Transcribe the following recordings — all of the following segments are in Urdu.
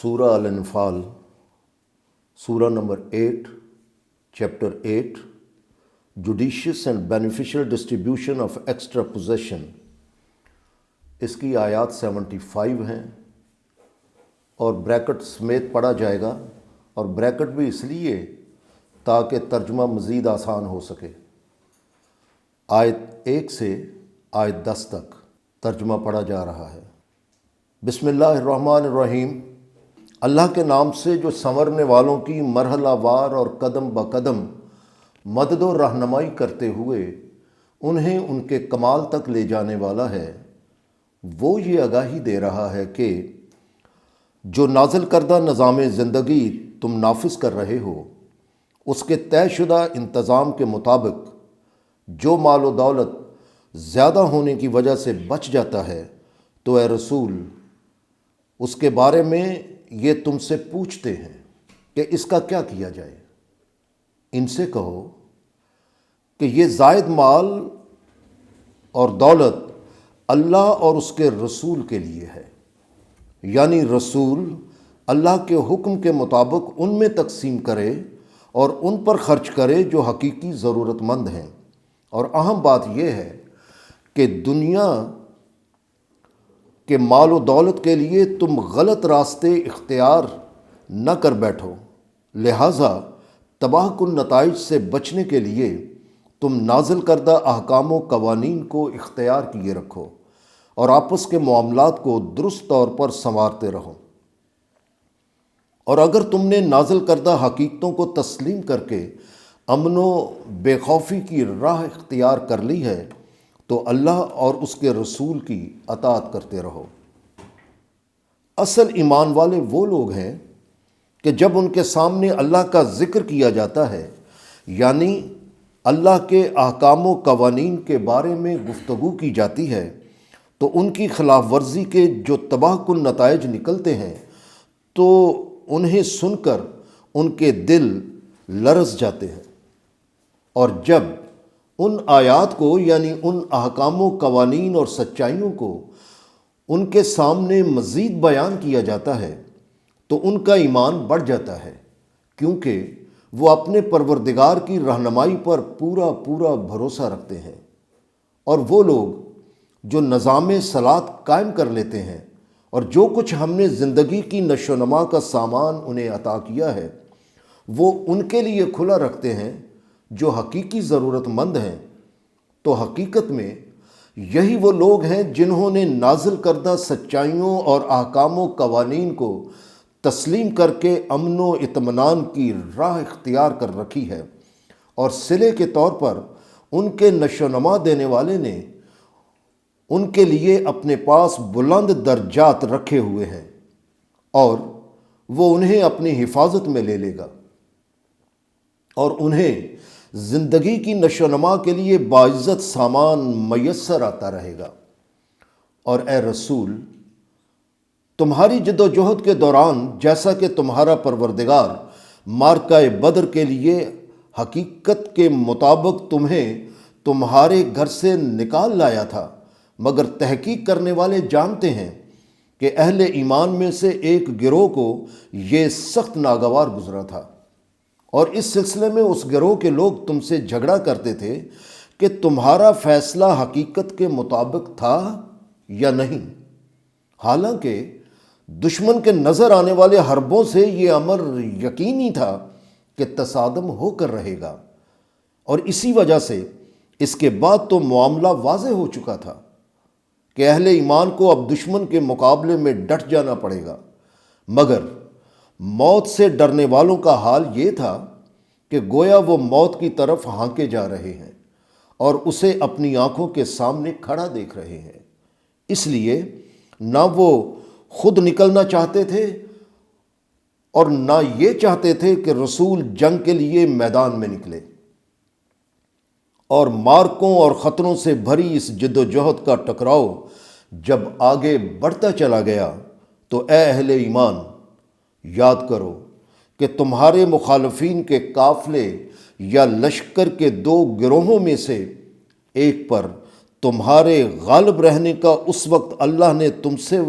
سورہ الانفال، سورہ نمبر 8، chapter 8، judicious and beneficial distribution of extra position. اس کی آیات 75 ہیں اور بریکٹ سمیت پڑھا جائے گا، اور بریکٹ بھی اس لیے تاکہ ترجمہ مزید آسان ہو سکے۔ آیت 1 سے آیت 10 تک ترجمہ پڑھا جا رہا ہے۔ بسم اللہ الرحمن الرحیم۔ اللہ کے نام سے جو سنورنے والوں کی مرحلہ وار اور قدم بقدم مدد و رہنمائی کرتے ہوئے انہیں ان کے کمال تک لے جانے والا ہے۔ وہ یہ آگاہی دے رہا ہے کہ جو نازل کردہ نظام زندگی تم نافذ کر رہے ہو، اس کے طے شدہ انتظام کے مطابق جو مال و دولت زیادہ ہونے کی وجہ سے بچ جاتا ہے تو اے رسول اس کے بارے میں یہ تم سے پوچھتے ہیں کہ اس کا کیا کیا جائے۔ ان سے کہو کہ یہ زائد مال اور دولت اللہ اور اس کے رسول کے لیے ہے، یعنی رسول اللہ کے حکم کے مطابق ان میں تقسیم کرے اور ان پر خرچ کرے جو حقیقی ضرورت مند ہیں۔ اور اہم بات یہ ہے کہ دنیا کہ مال و دولت کے لیے تم غلط راستے اختیار نہ کر بیٹھو، لہٰذا تباہ کن نتائج سے بچنے کے لیے تم نازل کردہ احکام و قوانین کو اختیار کیے رکھو اور آپس کے معاملات کو درست طور پر سنوارتے رہو۔ اور اگر تم نے نازل کردہ حقیقتوں کو تسلیم کر کے امن و بے خوفی کی راہ اختیار کر لی ہے تو اللہ اور اس کے رسول کی اطاعت کرتے رہو۔ اصل ایمان والے وہ لوگ ہیں کہ جب ان کے سامنے اللہ کا ذکر کیا جاتا ہے، یعنی اللہ کے احکام و قوانین کے بارے میں گفتگو کی جاتی ہے، تو ان کی خلاف ورزی کے جو تباہ کن نتائج نکلتے ہیں تو انہیں سن کر ان کے دل لرز جاتے ہیں۔ اور جب ان آیات کو یعنی ان احکام و قوانین اور سچائیوں کو ان کے سامنے مزید بیان کیا جاتا ہے تو ان کا ایمان بڑھ جاتا ہے، کیونکہ وہ اپنے پروردگار کی رہنمائی پر پورا بھروسہ رکھتے ہیں۔ اور وہ لوگ جو نظام صلاۃ قائم کر لیتے ہیں اور جو کچھ ہم نے زندگی کی نشو و نما کا سامان انہیں عطا کیا ہے وہ ان کے لیے کھلا رکھتے ہیں جو حقیقی ضرورت مند ہیں، تو حقیقت میں یہی وہ لوگ ہیں جنہوں نے نازل کردہ سچائیوں اور احکام و قوانین کو تسلیم کر کے امن و اطمینان کی راہ اختیار کر رکھی ہے، اور صلے کے طور پر ان کے نشو و نما دینے والے نے ان کے لیے اپنے پاس بلند درجات رکھے ہوئے ہیں، اور وہ انہیں اپنی حفاظت میں لے لے گا اور انہیں زندگی کی نشو و نما کے لیے باعزت سامان میسر آتا رہے گا۔ اور اے رسول تمہاری جد و جہد کے دوران جیسا کہ تمہارا پروردگار معرکہ بدر کے لیے حقیقت کے مطابق تمہیں تمہارے گھر سے نکال لایا تھا، مگر تحقیق کرنے والے جانتے ہیں کہ اہل ایمان میں سے ایک گروہ کو یہ سخت ناگوار گزرا تھا، اور اس سلسلے میں اس گروہ کے لوگ تم سے جھگڑا کرتے تھے کہ تمہارا فیصلہ حقیقت کے مطابق تھا یا نہیں، حالانکہ دشمن کے نظر آنے والے حربوں سے یہ امر یقینی تھا کہ تصادم ہو کر رہے گا، اور اسی وجہ سے اس کے بعد تو معاملہ واضح ہو چکا تھا کہ اہل ایمان کو اب دشمن کے مقابلے میں ڈٹ جانا پڑے گا۔ مگر موت سے ڈرنے والوں کا حال یہ تھا کہ گویا وہ موت کی طرف ہانکے جا رہے ہیں اور اسے اپنی آنکھوں کے سامنے کھڑا دیکھ رہے ہیں، اس لیے نہ وہ خود نکلنا چاہتے تھے اور نہ یہ چاہتے تھے کہ رسول جنگ کے لیے میدان میں نکلے۔ اور مارکوں اور خطروں سے بھری اس جد و جہد کا ٹکراؤ جب آگے بڑھتا چلا گیا تو اے اہل ایمان یاد کرو کہ تمہارے مخالفین کے قافلے یا لشکر کے دو گروہوں میں سے ایک پر تمہارے غالب رہنے کا اس وقت اللہ نے تم سے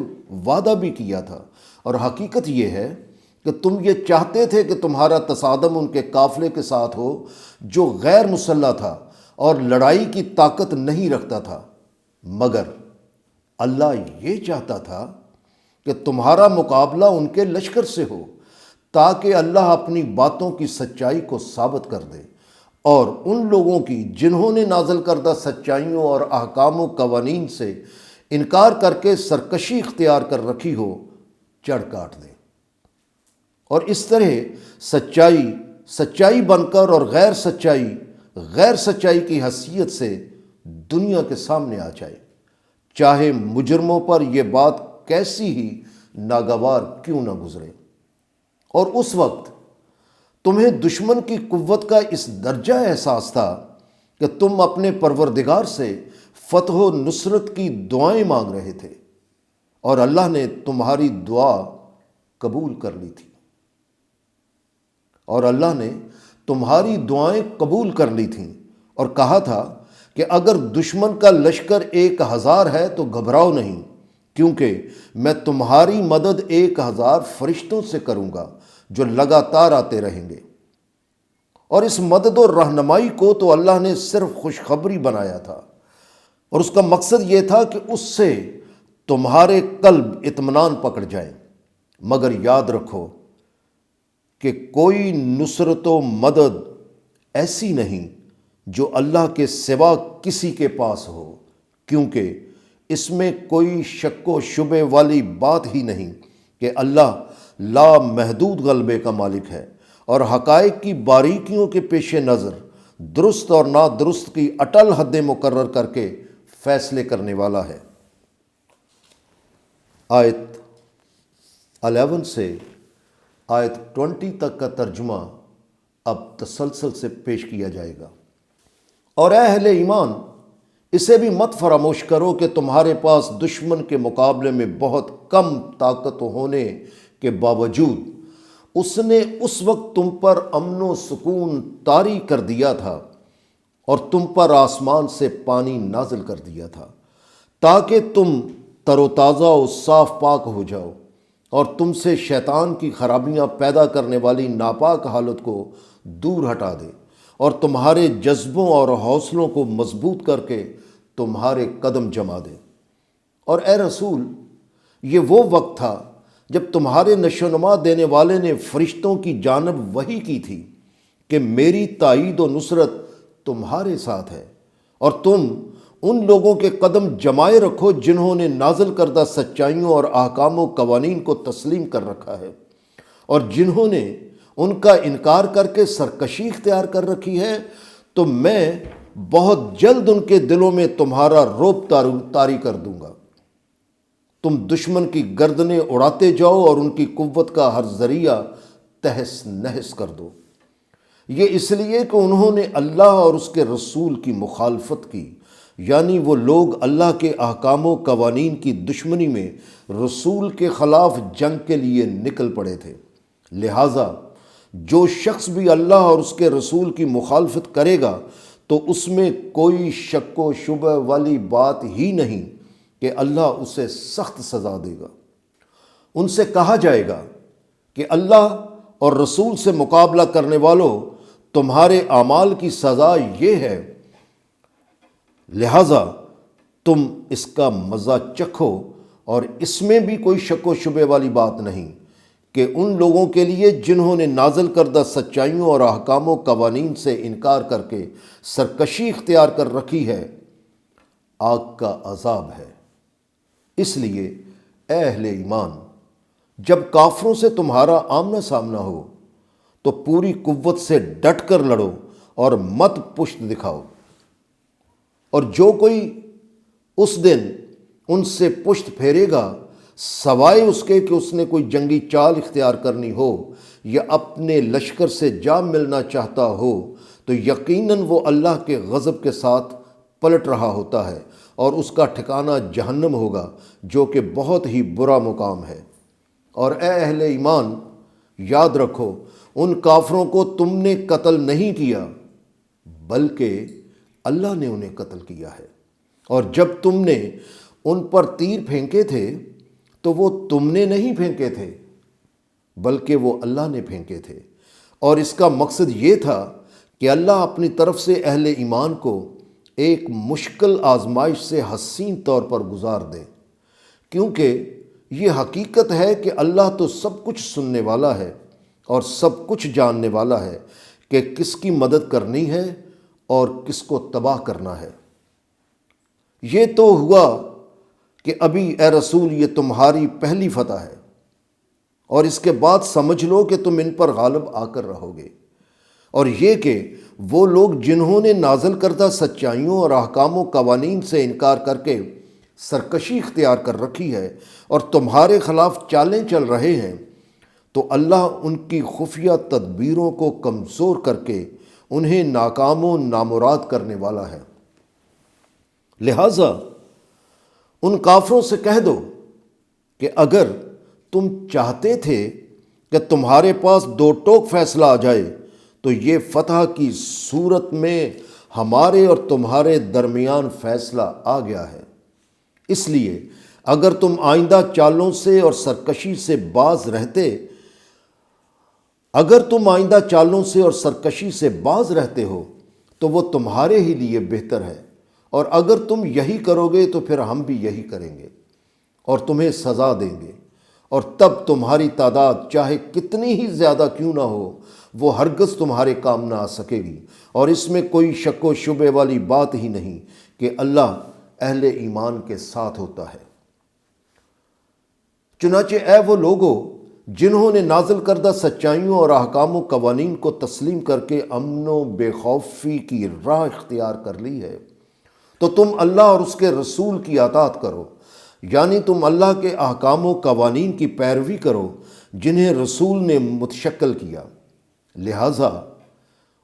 وعدہ بھی کیا تھا، اور حقیقت یہ ہے کہ تم یہ چاہتے تھے کہ تمہارا تصادم ان کے قافلے کے ساتھ ہو جو غیر مسلح تھا اور لڑائی کی طاقت نہیں رکھتا تھا، مگر اللہ یہ چاہتا تھا کہ تمہارا مقابلہ ان کے لشکر سے ہو، تاکہ اللہ اپنی باتوں کی سچائی کو ثابت کر دے اور ان لوگوں کی جنہوں نے نازل کردہ سچائیوں اور احکام و قوانین سے انکار کر کے سرکشی اختیار کر رکھی ہو چڑھ کاٹ دے، اور اس طرح سچائی سچائی بن کر اور غیر سچائی کی حیثیت سے دنیا کے سامنے آ جائے، چاہے مجرموں پر یہ بات کیسی ہی ناگوار کیوں نہ گزرے۔ اور اس وقت تمہیں دشمن کی قوت کا اس درجہ احساس تھا کہ تم اپنے پروردگار سے فتح و نصرت کی دعائیں مانگ رہے تھے، اور اللہ نے تمہاری دعا قبول کر لی تھی، اور کہا تھا کہ اگر دشمن کا لشکر 1000 ہے تو گھبراؤ نہیں، کیونکہ میں تمہاری مدد 1000 فرشتوں سے کروں گا جو لگاتار آتے رہیں گے۔ اور اس مدد و رہنمائی کو تو اللہ نے صرف خوشخبری بنایا تھا، اور اس کا مقصد یہ تھا کہ اس سے تمہارے قلب اطمینان پکڑ جائیں۔ مگر یاد رکھو کہ کوئی نصرت و مدد ایسی نہیں جو اللہ کے سوا کسی کے پاس ہو، کیونکہ اس میں کوئی شک و شبے والی بات ہی نہیں کہ اللہ لامحدود غلبے کا مالک ہے اور حقائق کی باریکیوں کے پیش نظر درست اور نادرست کی اٹل حد مقرر کر کے فیصلے کرنے والا ہے۔ آیت 11 سے آیت 20 تک کا ترجمہ اب تسلسل سے پیش کیا جائے گا۔ اور اے اہل ایمان، اسے بھی مت فراموش کرو کہ تمہارے پاس دشمن کے مقابلے میں بہت کم طاقت ہونے کے باوجود اس نے اس وقت تم پر امن و سکون طاری کر دیا تھا اور تم پر آسمان سے پانی نازل کر دیا تھا تاکہ تم تر و تازہ و صاف پاک ہو جاؤ، اور تم سے شیطان کی خرابیاں پیدا کرنے والی ناپاک حالت کو دور ہٹا دے، اور تمہارے جذبوں اور حوصلوں کو مضبوط کر کے تمہارے قدم جما دے۔ اور اے رسول، یہ وہ وقت تھا جب تمہارے نشو نما دینے والے نے فرشتوں کی جانب وحی کی تھی کہ میری تائید و نصرت تمہارے ساتھ ہے، اور تم ان لوگوں کے قدم جمائے رکھو جنہوں نے نازل کردہ سچائیوں اور احکام و قوانین کو تسلیم کر رکھا ہے، اور جنہوں نے ان کا انکار کر کے سرکشی اختیار کر رکھی ہے، تو میں بہت جلد ان کے دلوں میں تمہارا رعب طاری کر دوں گا۔ تم دشمن کی گردنیں اڑاتے جاؤ اور ان کی قوت کا ہر ذریعہ تہس نہس کر دو۔ یہ اس لیے کہ انہوں نے اللہ اور اس کے رسول کی مخالفت کی، یعنی وہ لوگ اللہ کے احکام و قوانین کی دشمنی میں رسول کے خلاف جنگ کے لیے نکل پڑے تھے۔ لہٰذا جو شخص بھی اللہ اور اس کے رسول کی مخالفت کرے گا تو اس میں کوئی شک و شبہ والی بات ہی نہیں کہ اللہ اسے سخت سزا دے گا۔ ان سے کہا جائے گا کہ اللہ اور رسول سے مقابلہ کرنے والوں، تمہارے اعمال کی سزا یہ ہے، لہٰذا تم اس کا مزہ چکھو، اور اس میں بھی کوئی شک و شبے والی بات نہیں کہ ان لوگوں کے لیے جنہوں نے نازل کردہ سچائیوں اور احکام و قوانین سے انکار کر کے سرکشی اختیار کر رکھی ہے، آگ کا عذاب ہے۔ اس لیے اے اہل ایمان، جب کافروں سے تمہارا آمنا سامنا ہو تو پوری قوت سے ڈٹ کر لڑو اور مت پشت دکھاؤ، اور جو کوئی اس دن ان سے پشت پھیرے گا سوائے اس کے کہ اس نے کوئی جنگی چال اختیار کرنی ہو یا اپنے لشکر سے جا ملنا چاہتا ہو، تو یقیناً وہ اللہ کے غضب کے ساتھ پلٹ رہا ہوتا ہے، اور اس کا ٹھکانہ جہنم ہوگا جو کہ بہت ہی برا مقام ہے۔ اور اے اہل ایمان، یاد رکھو ان کافروں کو تم نے قتل نہیں کیا بلکہ اللہ نے انہیں قتل کیا ہے، اور جب تم نے ان پر تیر پھینکے تھے تو وہ تم نے نہیں پھینکے تھے بلکہ وہ اللہ نے پھینکے تھے، اور اس کا مقصد یہ تھا کہ اللہ اپنی طرف سے اہل ایمان کو ایک مشکل آزمائش سے حسین طور پر گزار دے، کیونکہ یہ حقیقت ہے کہ اللہ تو سب کچھ سننے والا ہے اور سب کچھ جاننے والا ہے کہ کس کی مدد کرنی ہے اور کس کو تباہ کرنا ہے۔ یہ تو ہوا کہ ابھی اے رسول یہ تمہاری پہلی فتح ہے، اور اس کے بعد سمجھ لو کہ تم ان پر غالب آ کر رہو گے، اور یہ کہ وہ لوگ جنہوں نے نازل کردہ سچائیوں اور احکام و قوانین سے انکار کر کے سرکشی اختیار کر رکھی ہے اور تمہارے خلاف چالیں چل رہے ہیں، تو اللہ ان کی خفیہ تدبیروں کو کمزور کر کے انہیں ناکام و نامراد کرنے والا ہے۔ لہٰذا ان کافروں سے کہہ دو کہ اگر تم چاہتے تھے کہ تمہارے پاس دو ٹوک فیصلہ آ جائے تو یہ فتح کی صورت میں ہمارے اور تمہارے درمیان فیصلہ آ گیا ہے۔ اس لیے اگر تم آئندہ چالوں سے اور سرکشی سے باز رہتے ہو تو وہ تمہارے ہی لیے بہتر ہے، اور اگر تم یہی کرو گے تو پھر ہم بھی یہی کریں گے اور تمہیں سزا دیں گے، اور تب تمہاری تعداد چاہے کتنی ہی زیادہ کیوں نہ ہو وہ ہرگز تمہارے کام نہ آ سکے گی، اور اس میں کوئی شک و شبے والی بات ہی نہیں کہ اللہ اہل ایمان کے ساتھ ہوتا ہے۔ چنانچہ اے وہ لوگو جنہوں نے نازل کردہ سچائیوں اور احکام و قوانین کو تسلیم کر کے امن و بے خوفی کی راہ اختیار کر لی ہے، تو تم اللہ اور اس کے رسول کی اطاعت کرو، یعنی تم اللہ کے احکام و قوانین کی پیروی کرو جنہیں رسول نے متشکل کیا۔ لہٰذا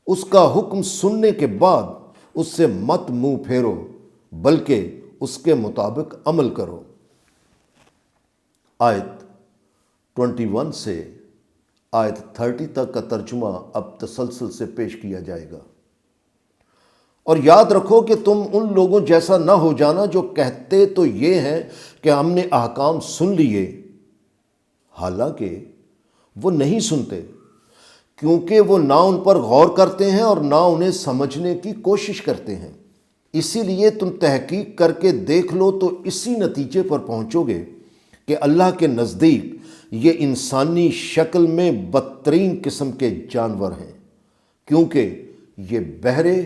اس کا حکم سننے کے بعد اس سے مت منہ پھیرو بلکہ اس کے مطابق عمل کرو۔ آیت 21 سے آیت 30 تک کا ترجمہ اب تسلسل سے پیش کیا جائے گا۔ اور یاد رکھو کہ تم ان لوگوں جیسا نہ ہو جانا جو کہتے تو یہ ہیں کہ ہم نے احکام سن لیے، حالانکہ وہ نہیں سنتے، کیونکہ وہ نہ ان پر غور کرتے ہیں اور نہ انہیں سمجھنے کی کوشش کرتے ہیں۔ اسی لیے تم تحقیق کر کے دیکھ لو تو اسی نتیجے پر پہنچو گے کہ اللہ کے نزدیک یہ انسانی شکل میں بدترین قسم کے جانور ہیں، کیونکہ یہ بہرے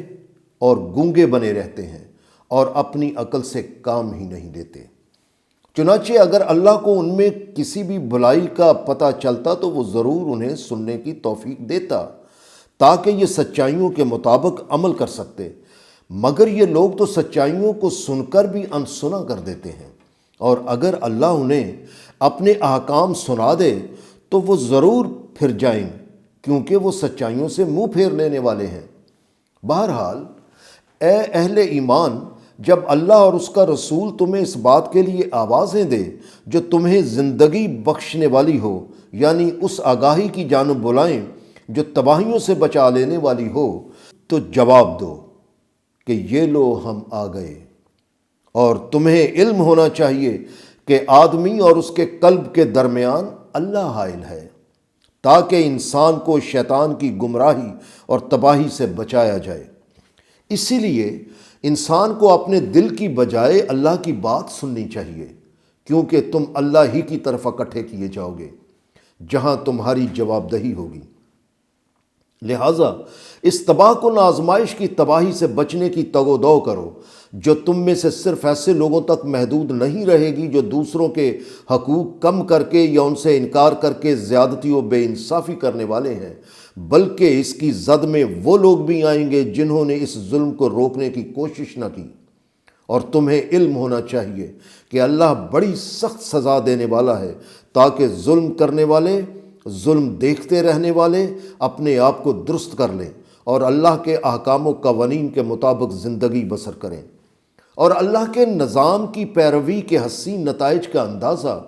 اور گونگے بنے رہتے ہیں اور اپنی عقل سے کام ہی نہیں لیتے۔ چنانچہ اگر اللہ کو ان میں کسی بھی بھلائی کا پتہ چلتا تو وہ ضرور انہیں سننے کی توفیق دیتا تاکہ یہ سچائیوں کے مطابق عمل کر سکتے، مگر یہ لوگ تو سچائیوں کو سن کر بھی انسنا کر دیتے ہیں، اور اگر اللہ انہیں اپنے احکام سنا دے تو وہ ضرور پھر جائیں کیونکہ وہ سچائیوں سے منہ پھیر لینے والے ہیں۔ بہرحال اے اہل ایمان، جب اللہ اور اس کا رسول تمہیں اس بات کے لیے آوازیں دے جو تمہیں زندگی بخشنے والی ہو، یعنی اس آگاہی کی جانب بلائیں جو تباہیوں سے بچا لینے والی ہو، تو جواب دو کہ یہ لو ہم آ گئے۔ اور تمہیں علم ہونا چاہیے کہ آدمی اور اس کے قلب کے درمیان اللہ حائل ہے تاکہ انسان کو شیطان کی گمراہی اور تباہی سے بچایا جائے۔ اسی لیے انسان کو اپنے دل کی بجائے اللہ کی بات سننی چاہیے، کیونکہ تم اللہ ہی کی طرف اکٹھے کیے جاؤ گے جہاں تمہاری جواب دہی ہوگی۔ لہٰذا اس تباہ کن آزمائش کی تباہی سے بچنے کی تگ و دو کرو جو تم میں سے صرف ایسے لوگوں تک محدود نہیں رہے گی جو دوسروں کے حقوق کم کر کے یا ان سے انکار کر کے زیادتی و بے انصافی کرنے والے ہیں، بلکہ اس کی زد میں وہ لوگ بھی آئیں گے جنہوں نے اس ظلم کو روکنے کی کوشش نہ کی۔ اور تمہیں علم ہونا چاہیے کہ اللہ بڑی سخت سزا دینے والا ہے تاکہ ظلم کرنے والے، ظلم دیکھتے رہنے والے اپنے آپ کو درست کر لیں اور اللہ کے احکام و قوانین کے مطابق زندگی بسر کریں۔ اور اللہ کے نظام کی پیروی کے حسین نتائج کا اندازہ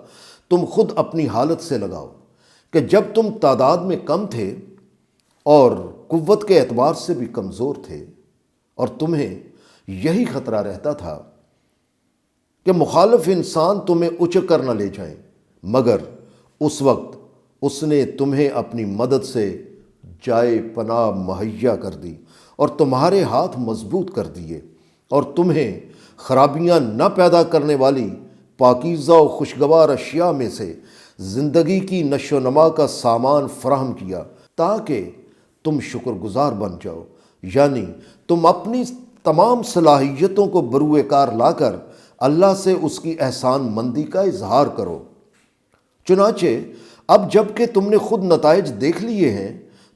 تم خود اپنی حالت سے لگاؤ کہ جب تم تعداد میں کم تھے اور قوت کے اعتبار سے بھی کمزور تھے، اور تمہیں یہی خطرہ رہتا تھا کہ مخالف انسان تمہیں اچک کر نہ لے جائیں، مگر اس وقت اس نے تمہیں اپنی مدد سے جائے پناہ مہیا کر دی اور تمہارے ہاتھ مضبوط کر دیے اور تمہیں خرابیاں نہ پیدا کرنے والی پاکیزہ و خوشگوار اشیاء میں سے زندگی کی نشو و نما کا سامان فراہم کیا تاکہ تم شکر گزار بن جاؤ، یعنی تم اپنی تمام صلاحیتوں کو بروئے کار لا کر اللہ سے اس کی احسان مندی کا اظہار کرو۔ چنانچہ اب جب کہ تم نے خود نتائج دیکھ لیے ہیں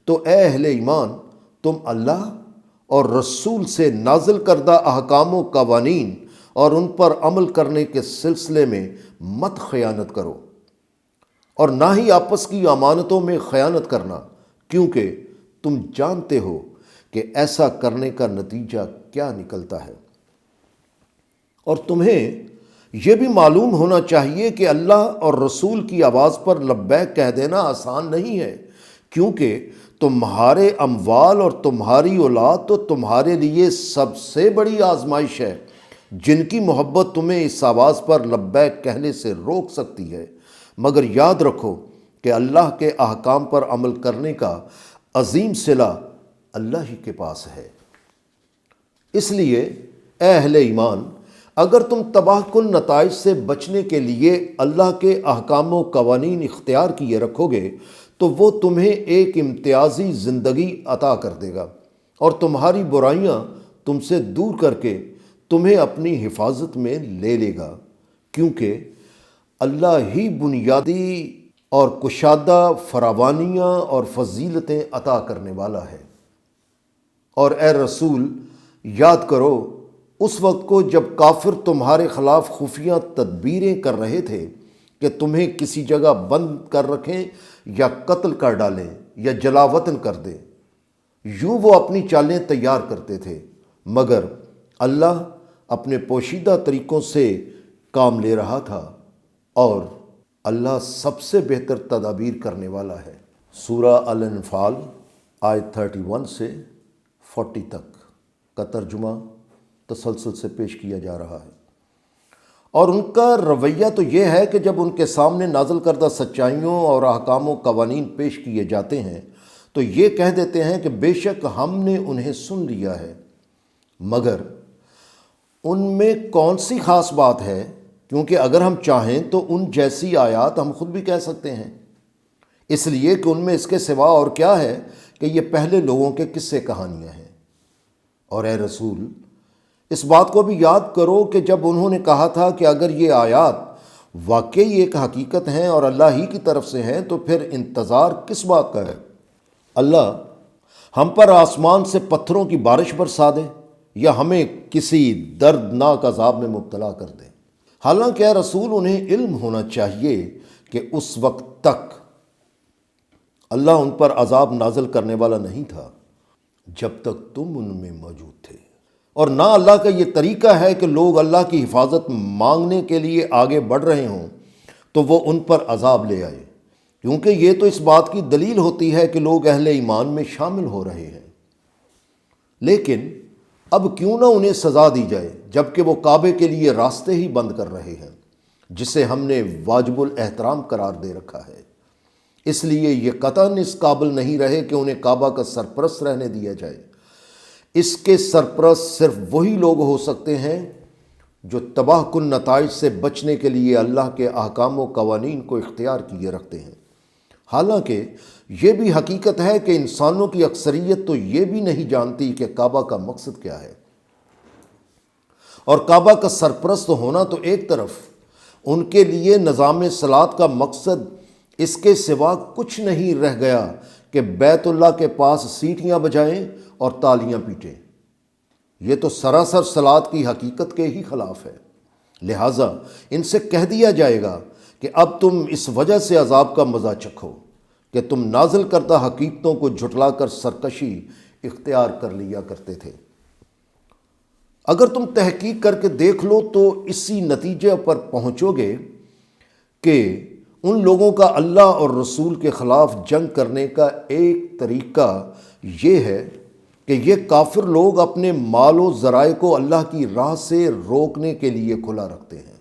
تو اے اہل ایمان، تم اللہ اور رسول سے نازل کردہ احکام و قوانین اور ان پر عمل کرنے کے سلسلے میں مت خیانت کرو، اور نہ ہی آپس کی امانتوں میں خیانت کرنا، کیونکہ تم جانتے ہو کہ ایسا کرنے کا نتیجہ کیا نکلتا ہے۔ اور تمہیں یہ بھی معلوم ہونا چاہیے کہ اللہ اور رسول کی آواز پر لبیک کہہ دینا آسان نہیں ہے، کیونکہ تمہارے اموال اور تمہاری اولاد تو تمہارے لیے سب سے بڑی آزمائش ہے، جن کی محبت تمہیں اس آواز پر لبیک کہنے سے روک سکتی ہے۔ مگر یاد رکھو کہ اللہ کے احکام پر عمل کرنے کا عظیم صلہ اللہ ہی کے پاس ہے۔ اس لیے اے اہل ایمان، اگر تم تباہ کن نتائج سے بچنے کے لیے اللہ کے احکام و قوانین اختیار کیے رکھو گے تو وہ تمہیں ایک امتیازی زندگی عطا کر دے گا اور تمہاری برائیاں تم سے دور کر کے تمہیں اپنی حفاظت میں لے لے گا، کیونکہ اللہ ہی بنیادی اور کشادہ فراوانیاں اور فضیلتیں عطا کرنے والا ہے۔ اور اے رسول، یاد کرو اس وقت کو جب کافر تمہارے خلاف خفیہ تدبیریں کر رہے تھے کہ تمہیں کسی جگہ بند کر رکھیں یا قتل کر ڈالیں یا جلا وطن کر دیں۔ یوں وہ اپنی چالیں تیار کرتے تھے، مگر اللہ اپنے پوشیدہ طریقوں سے کام لے رہا تھا، اور اللہ سب سے بہتر تدابیر کرنے والا ہے۔ سورہ الانفال آیت 31 سے 40 تک کا ترجمہ تسلسل سے پیش کیا جا رہا ہے۔ اور ان کا رویہ تو یہ ہے کہ جب ان کے سامنے نازل کردہ سچائیوں اور احکام و قوانین پیش کیے جاتے ہیں تو یہ کہہ دیتے ہیں کہ بے شک ہم نے انہیں سن لیا ہے، مگر ان میں کون سی خاص بات ہے، کیونکہ اگر ہم چاہیں تو ان جیسی آیات ہم خود بھی کہہ سکتے ہیں، اس لیے کہ ان میں اس کے سوا اور کیا ہے کہ یہ پہلے لوگوں کے قصے کہانیاں ہیں۔ اور اے رسول، اس بات کو بھی یاد کرو کہ جب انہوں نے کہا تھا کہ اگر یہ آیات واقعی ایک حقیقت ہیں اور اللہ ہی کی طرف سے ہیں تو پھر انتظار کس بات کا ہے؟ اللہ ہم پر آسمان سے پتھروں کی بارش برسا دے یا ہمیں کسی دردناک عذاب میں مبتلا کر دے۔ حالانکہ اے رسول، انہیں علم ہونا چاہیے کہ اس وقت تک اللہ ان پر عذاب نازل کرنے والا نہیں تھا جب تک تم ان میں موجود تھے، اور نہ اللہ کا یہ طریقہ ہے کہ لوگ اللہ کی حفاظت مانگنے کے لیے آگے بڑھ رہے ہوں تو وہ ان پر عذاب لے آئے، کیونکہ یہ تو اس بات کی دلیل ہوتی ہے کہ لوگ اہل ایمان میں شامل ہو رہے ہیں۔ لیکن اب کیوں نہ انہیں سزا دی جائے جبکہ وہ کعبے کے لیے راستے ہی بند کر رہے ہیں، جسے ہم نے واجب الاحترام قرار دے رکھا ہے۔ اس لیے یہ قطعاً اس قابل نہیں رہے کہ انہیں کعبہ کا سرپرست رہنے دیا جائے۔ اس کے سرپرست صرف وہی لوگ ہو سکتے ہیں جو تباہ کن نتائج سے بچنے کے لیے اللہ کے احکام و قوانین کو اختیار کیے رکھتے ہیں۔ حالانکہ یہ بھی حقیقت ہے کہ انسانوں کی اکثریت تو یہ بھی نہیں جانتی کہ کعبہ کا مقصد کیا ہے، اور کعبہ کا سرپرست ہونا تو ایک طرف، ان کے لیے نظام صلاۃ کا مقصد اس کے سوا کچھ نہیں رہ گیا کہ بیت اللہ کے پاس سیٹیاں بجائیں اور تالیاں پیٹیں۔ یہ تو سراسر صلاۃ کی حقیقت کے ہی خلاف ہے۔ لہٰذا ان سے کہہ دیا جائے گا کہ اب تم اس وجہ سے عذاب کا مزہ چکھو کہ تم نازل کردہ حقیقتوں کو جھٹلا کر سرکشی اختیار کر لیا کرتے تھے۔ اگر تم تحقیق کر کے دیکھ لو تو اسی نتیجے پر پہنچو گے کہ ان لوگوں کا اللہ اور رسول کے خلاف جنگ کرنے کا ایک طریقہ یہ ہے کہ یہ کافر لوگ اپنے مال و ذرائع کو اللہ کی راہ سے روکنے کے لیے کھلا رکھتے ہیں۔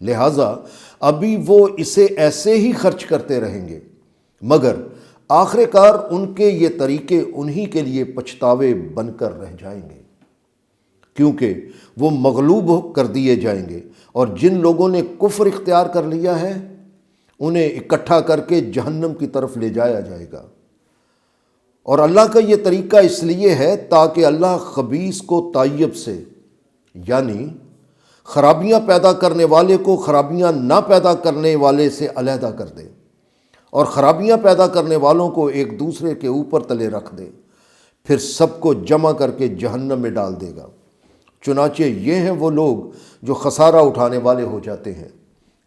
لہٰذا ابھی وہ اسے ایسے ہی خرچ کرتے رہیں گے، مگر آخر کار ان کے یہ طریقے انہی کے لیے پچھتاوے بن کر رہ جائیں گے، کیونکہ وہ مغلوب کر دیے جائیں گے، اور جن لوگوں نے کفر اختیار کر لیا ہے انہیں اکٹھا کر کے جہنم کی طرف لے جایا جائے گا۔ اور اللہ کا یہ طریقہ اس لیے ہے تاکہ اللہ خبیث کو طیب سے، یعنی خرابیاں پیدا کرنے والے کو خرابیاں نہ پیدا کرنے والے سے علیحدہ کر دے، اور خرابیاں پیدا کرنے والوں کو ایک دوسرے کے اوپر تلے رکھ دے، پھر سب کو جمع کر کے جہنم میں ڈال دے گا۔ چنانچہ یہ ہیں وہ لوگ جو خسارہ اٹھانے والے ہو جاتے ہیں،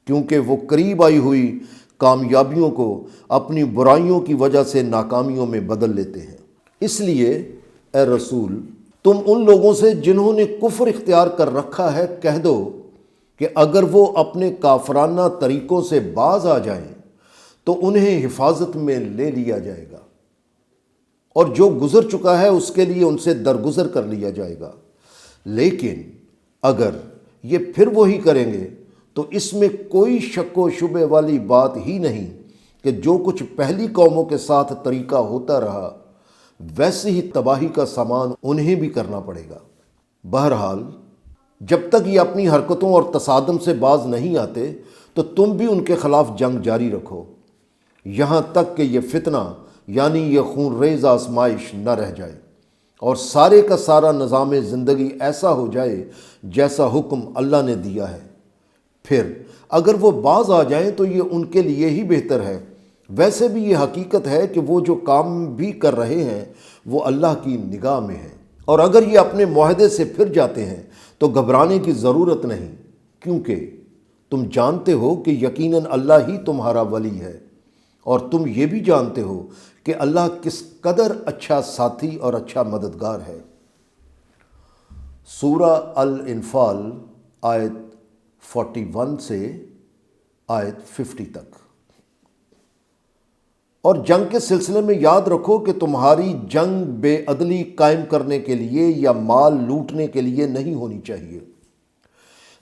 کیونکہ وہ قریب آئی ہوئی کامیابیوں کو اپنی برائیوں کی وجہ سے ناکامیوں میں بدل لیتے ہیں۔ اس لیے اے رسول، تم ان لوگوں سے جنہوں نے کفر اختیار کر رکھا ہے کہہ دو کہ اگر وہ اپنے کافرانہ طریقوں سے باز آ جائیں تو انہیں حفاظت میں لے لیا جائے گا، اور جو گزر چکا ہے اس کے لیے ان سے درگزر کر لیا جائے گا۔ لیکن اگر یہ پھر وہی کریں گے تو اس میں کوئی شک و شبے والی بات ہی نہیں کہ جو کچھ پہلی قوموں کے ساتھ طریقہ ہوتا رہا ویسے ہی تباہی کا سامان انہیں بھی کرنا پڑے گا۔ بہرحال جب تک یہ اپنی حرکتوں اور تصادم سے باز نہیں آتے تو تم بھی ان کے خلاف جنگ جاری رکھو، یہاں تک کہ یہ فتنہ یعنی یہ خون ریز آزمائش نہ رہ جائے، اور سارے کا سارا نظام زندگی ایسا ہو جائے جیسا حکم اللہ نے دیا ہے۔ پھر اگر وہ باز آ جائیں تو یہ ان کے لیے ہی بہتر ہے۔ ویسے بھی یہ حقیقت ہے کہ وہ جو کام بھی کر رہے ہیں وہ اللہ کی نگاہ میں ہے، اور اگر یہ اپنے معاہدے سے پھر جاتے ہیں تو گھبرانے کی ضرورت نہیں، کیونکہ تم جانتے ہو کہ یقیناً اللہ ہی تمہارا ولی ہے، اور تم یہ بھی جانتے ہو کہ اللہ کس قدر اچھا ساتھی اور اچھا مددگار ہے۔ سورہ الانفال آیت 41 سے آیت 50 تک۔ اور جنگ کے سلسلے میں یاد رکھو کہ تمہاری جنگ بے عدلی قائم کرنے کے لیے یا مال لوٹنے کے لیے نہیں ہونی چاہیے،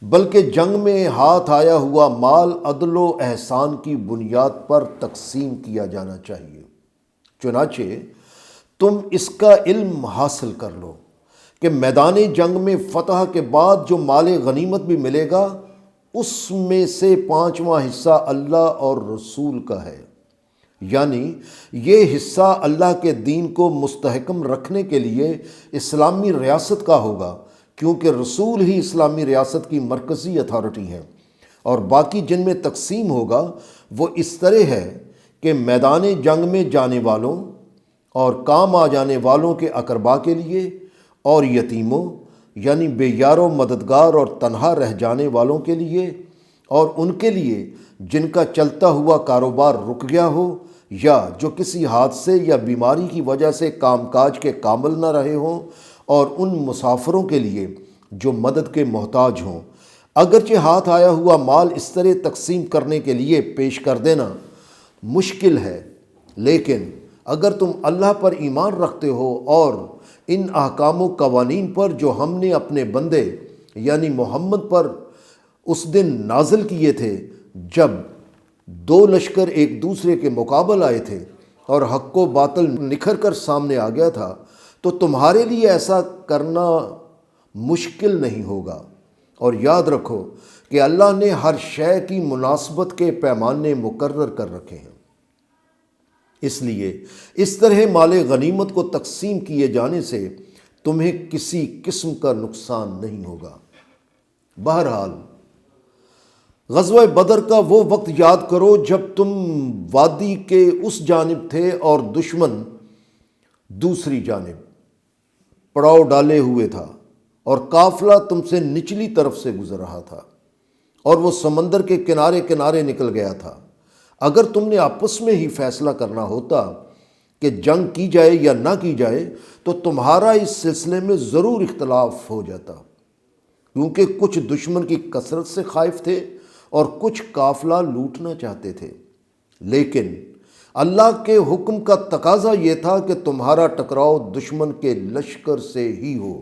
بلکہ جنگ میں ہاتھ آیا ہوا مال عدل و احسان کی بنیاد پر تقسیم کیا جانا چاہیے۔ چنانچہ تم اس کا علم حاصل کر لو کہ میدان جنگ میں فتح کے بعد جو مال غنیمت بھی ملے گا اس میں سے 5واں حصہ اللہ اور رسول کا ہے، یعنی یہ حصہ اللہ کے دین کو مستحکم رکھنے کے لیے اسلامی ریاست کا ہوگا، کیونکہ رسول ہی اسلامی ریاست کی مرکزی اتھارٹی ہیں، اور باقی جن میں تقسیم ہوگا وہ اس طرح ہے کہ میدان جنگ میں جانے والوں اور کام آ جانے والوں کے اقربا کے لیے، اور یتیموں یعنی بے یار و مددگار اور تنہا رہ جانے والوں کے لیے، اور ان کے لیے جن کا چلتا ہوا کاروبار رک گیا ہو یا جو کسی حادثے یا بیماری کی وجہ سے کام کاج کے کامل نہ رہے ہوں، اور ان مسافروں کے لیے جو مدد کے محتاج ہوں۔ اگرچہ ہاتھ آیا ہوا مال اس طرح تقسیم کرنے کے لیے پیش کر دینا مشکل ہے، لیکن اگر تم اللہ پر ایمان رکھتے ہو اور ان احکام و قوانین پر جو ہم نے اپنے بندے یعنی محمد پر اس دن نازل کیے تھے جب دو لشکر ایک دوسرے کے مقابل آئے تھے اور حق و باطل نکھر کر سامنے آ گیا تھا، تو تمہارے لیے ایسا کرنا مشکل نہیں ہوگا۔ اور یاد رکھو کہ اللہ نے ہر شے کی مناسبت کے پیمانے مقرر کر رکھے ہیں، اس لیے اس طرح مال غنیمت کو تقسیم کیے جانے سے تمہیں کسی قسم کا نقصان نہیں ہوگا۔ بہرحال غزوہ بدر کا وہ وقت یاد کرو جب تم وادی کے اس جانب تھے اور دشمن دوسری جانب پڑاؤ ڈالے ہوئے تھا، اور قافلہ تم سے نچلی طرف سے گزر رہا تھا، اور وہ سمندر کے کنارے کنارے نکل گیا تھا۔ اگر تم نے آپس میں ہی فیصلہ کرنا ہوتا کہ جنگ کی جائے یا نہ کی جائے تو تمہارا اس سلسلے میں ضرور اختلاف ہو جاتا، کیونکہ کچھ دشمن کی کثرت سے خائف تھے اور کچھ قافلہ لوٹنا چاہتے تھے، لیکن اللہ کے حکم کا تقاضا یہ تھا کہ تمہارا ٹکراؤ دشمن کے لشکر سے ہی ہو،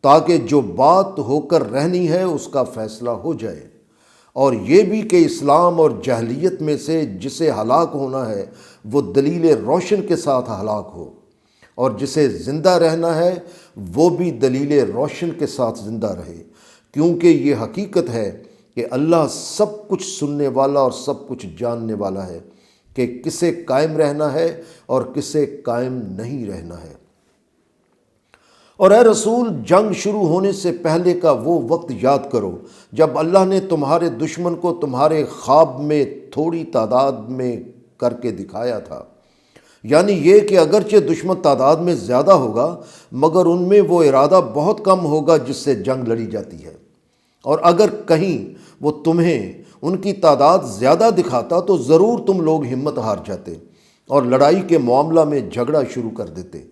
تاکہ جو بات ہو کر رہنی ہے اس کا فیصلہ ہو جائے، اور یہ بھی کہ اسلام اور جاہلیت میں سے جسے ہلاک ہونا ہے وہ دلیل روشن کے ساتھ ہلاک ہو، اور جسے زندہ رہنا ہے وہ بھی دلیل روشن کے ساتھ زندہ رہے، کیونکہ یہ حقیقت ہے کہ اللہ سب کچھ سننے والا اور سب کچھ جاننے والا ہے کہ کسے قائم رہنا ہے اور کسے قائم نہیں رہنا ہے۔ اور اے رسول، جنگ شروع ہونے سے پہلے کا وہ وقت یاد کرو جب اللہ نے تمہارے دشمن کو تمہارے خواب میں تھوڑی تعداد میں کر کے دکھایا تھا، یعنی یہ کہ اگرچہ دشمن تعداد میں زیادہ ہوگا مگر ان میں وہ ارادہ بہت کم ہوگا جس سے جنگ لڑی جاتی ہے، اور اگر کہیں وہ تمہیں ان کی تعداد زیادہ دکھاتا تو ضرور تم لوگ ہمت ہار جاتے اور لڑائی کے معاملہ میں جھگڑا شروع کر دیتے،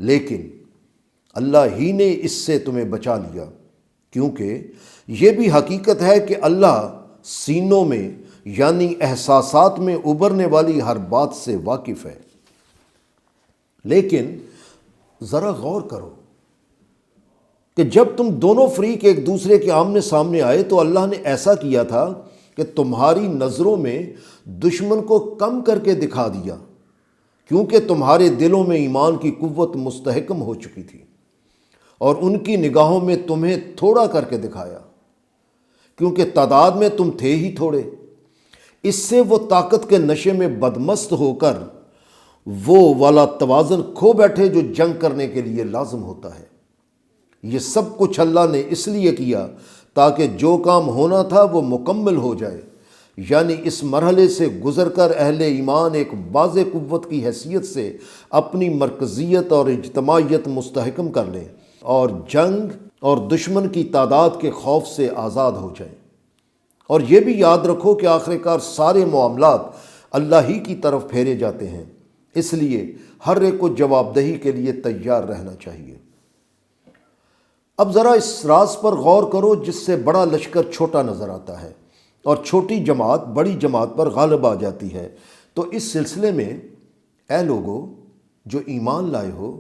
لیکن اللہ ہی نے اس سے تمہیں بچا لیا، کیونکہ یہ بھی حقیقت ہے کہ اللہ سینوں میں یعنی احساسات میں ابھرنے والی ہر بات سے واقف ہے۔ لیکن ذرا غور کرو کہ جب تم دونوں فریق ایک دوسرے کے آمنے سامنے آئے تو اللہ نے ایسا کیا تھا کہ تمہاری نظروں میں دشمن کو کم کر کے دکھا دیا، کیونکہ تمہارے دلوں میں ایمان کی قوت مستحکم ہو چکی تھی، اور ان کی نگاہوں میں تمہیں تھوڑا کر کے دکھایا، کیونکہ تعداد میں تم تھے ہی تھوڑے۔ اس سے وہ طاقت کے نشے میں بدمست ہو کر وہ والا توازن کھو بیٹھے جو جنگ کرنے کے لیے لازم ہوتا ہے۔ یہ سب کچھ اللہ نے اس لیے کیا تاکہ جو کام ہونا تھا وہ مکمل ہو جائے، یعنی اس مرحلے سے گزر کر اہل ایمان ایک واضح قوت کی حیثیت سے اپنی مرکزیت اور اجتماعیت مستحکم کر لیں اور جنگ اور دشمن کی تعداد کے خوف سے آزاد ہو جائیں۔ اور یہ بھی یاد رکھو کہ آخر کار سارے معاملات اللہ ہی کی طرف پھیرے جاتے ہیں، اس لیے ہر ایک کو جواب دہی کے لیے تیار رہنا چاہیے۔ اب ذرا اس راز پر غور کرو جس سے بڑا لشکر چھوٹا نظر آتا ہے اور چھوٹی جماعت بڑی جماعت پر غالب آ جاتی ہے۔ تو اس سلسلے میں اے لوگو جو ایمان لائے ہو،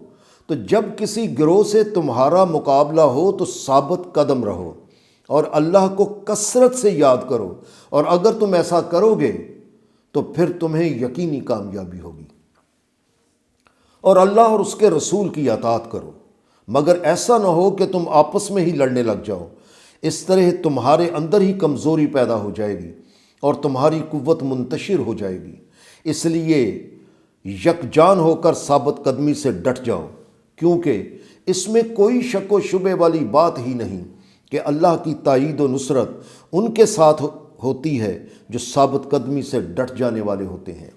تو جب کسی گروہ سے تمہارا مقابلہ ہو تو ثابت قدم رہو اور اللہ کو کثرت سے یاد کرو، اور اگر تم ایسا کرو گے تو پھر تمہیں یقینی کامیابی ہوگی۔ اور اللہ اور اس کے رسول کی اطاعت کرو، مگر ایسا نہ ہو کہ تم آپس میں ہی لڑنے لگ جاؤ، اس طرح تمہارے اندر ہی کمزوری پیدا ہو جائے گی اور تمہاری قوت منتشر ہو جائے گی۔ اس لیے یکجان ہو کر ثابت قدمی سے ڈٹ جاؤ، کیونکہ اس میں کوئی شک و شبے والی بات ہی نہیں کہ اللہ کی تائید و نصرت ان کے ساتھ ہوتی ہے جو ثابت قدمی سے ڈٹ جانے والے ہوتے ہیں۔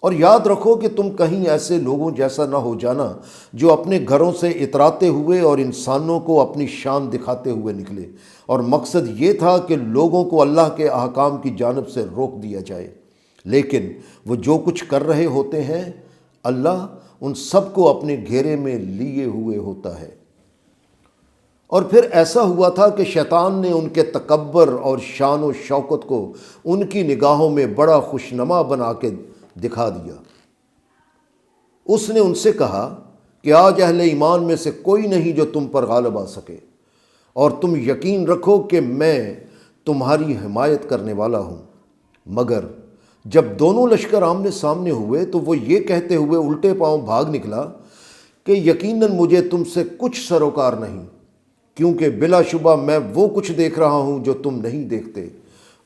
اور یاد رکھو کہ تم کہیں ایسے لوگوں جیسا نہ ہو جانا جو اپنے گھروں سے اتراتے ہوئے اور انسانوں کو اپنی شان دکھاتے ہوئے نکلے، اور مقصد یہ تھا کہ لوگوں کو اللہ کے احکام کی جانب سے روک دیا جائے، لیکن وہ جو کچھ کر رہے ہوتے ہیں اللہ ان سب کو اپنے گھیرے میں لیے ہوئے ہوتا ہے۔ اور پھر ایسا ہوا تھا کہ شیطان نے ان کے تکبر اور شان و شوکت کو ان کی نگاہوں میں بڑا خوشنما بنا کے دکھا دیا۔ اس نے ان سے کہا کہ آج اہل ایمان میں سے کوئی نہیں جو تم پر غالب آ سکے، اور تم یقین رکھو کہ میں تمہاری حمایت کرنے والا ہوں۔ مگر جب دونوں لشکر آمنے سامنے ہوئے تو وہ یہ کہتے ہوئے الٹے پاؤں بھاگ نکلا کہ یقیناً مجھے تم سے کچھ سروکار نہیں، کیونکہ بلا شبہ میں وہ کچھ دیکھ رہا ہوں جو تم نہیں دیکھتے،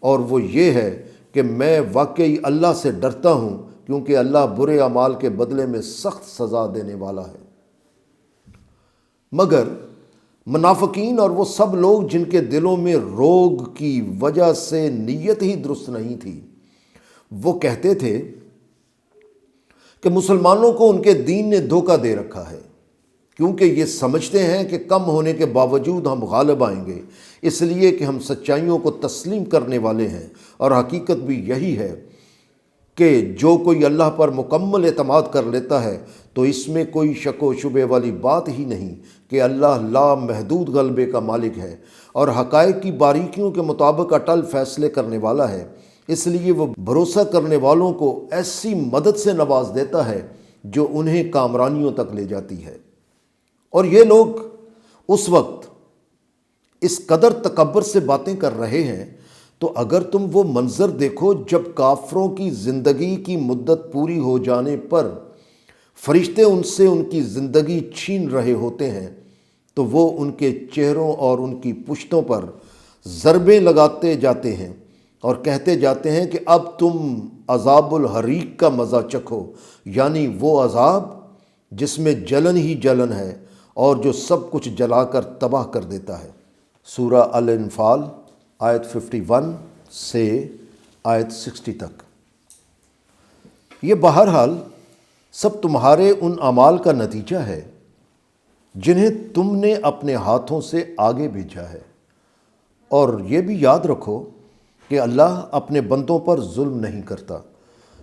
اور وہ یہ ہے کہ میں واقعی اللہ سے ڈرتا ہوں، کیونکہ اللہ برے اعمال کے بدلے میں سخت سزا دینے والا ہے۔ مگر منافقین اور وہ سب لوگ جن کے دلوں میں روگ کی وجہ سے نیت ہی درست نہیں تھی، وہ کہتے تھے کہ مسلمانوں کو ان کے دین نے دھوکہ دے رکھا ہے، کیونکہ یہ سمجھتے ہیں کہ کم ہونے کے باوجود ہم غالب آئیں گے، اس لیے کہ ہم سچائیوں کو تسلیم کرنے والے ہیں، اور حقیقت بھی یہی ہے کہ جو کوئی اللہ پر مکمل اعتماد کر لیتا ہے تو اس میں کوئی شک و شبے والی بات ہی نہیں کہ اللہ لا محدود غلبے کا مالک ہے اور حقائق کی باریکیوں کے مطابق اٹل فیصلے کرنے والا ہے۔ اس لیے وہ بھروسہ کرنے والوں کو ایسی مدد سے نواز دیتا ہے جو انہیں کامرانیوں تک لے جاتی ہے۔ اور یہ لوگ اس وقت اس قدر تکبر سے باتیں کر رہے ہیں تو اگر تم وہ منظر دیکھو جب کافروں کی زندگی کی مدت پوری ہو جانے پر فرشتے ان سے ان کی زندگی چھین رہے ہوتے ہیں، تو وہ ان کے چہروں اور ان کی پشتوں پر ضربیں لگاتے جاتے ہیں اور کہتے جاتے ہیں کہ اب تم عذاب الحریق کا مزہ چکھو، یعنی وہ عذاب جس میں جلن ہی جلن ہے اور جو سب کچھ جلا کر تباہ کر دیتا ہے۔ سورہ الانفال آیت 51 سے آیت 60 تک۔ یہ بہرحال سب تمہارے ان اعمال کا نتیجہ ہے جنہیں تم نے اپنے ہاتھوں سے آگے بھیجا ہے، اور یہ بھی یاد رکھو کہ اللہ اپنے بندوں پر ظلم نہیں کرتا،